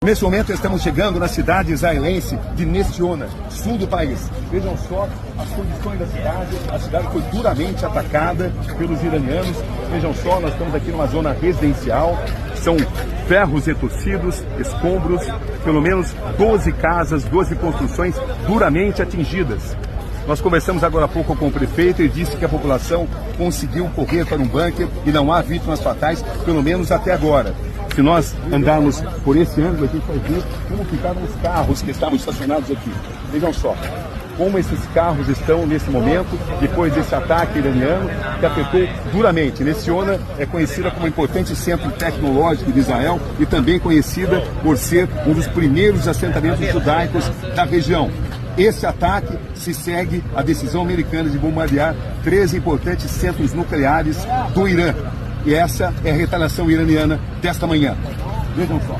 Nesse momento estamos chegando na cidade israelense de Ness Ziona, sul do país. Vejam só as condições da cidade. A cidade foi duramente atacada pelos iranianos. Vejam só, nós estamos aqui numa zona residencial. São ferros retorcidos, escombros, pelo menos 12 casas, 12 construções duramente atingidas. Nós conversamos agora há pouco com o prefeito e disse que a população conseguiu correr para um bunker e não há vítimas fatais, pelo menos até agora. Se nós andarmos por esse ângulo, a gente vai ver como ficaram os carros que estavam estacionados aqui. Vejam só como esses carros estão nesse momento, depois desse ataque iraniano que afetou duramente. Ness Ziona é conhecida como um importante centro tecnológico de Israel e também conhecida por ser um dos primeiros assentamentos judaicos da região. Esse ataque se segue à decisão americana de bombardear 13 importantes centros nucleares do Irã. E essa é a retaliação iraniana desta manhã. Vejam só.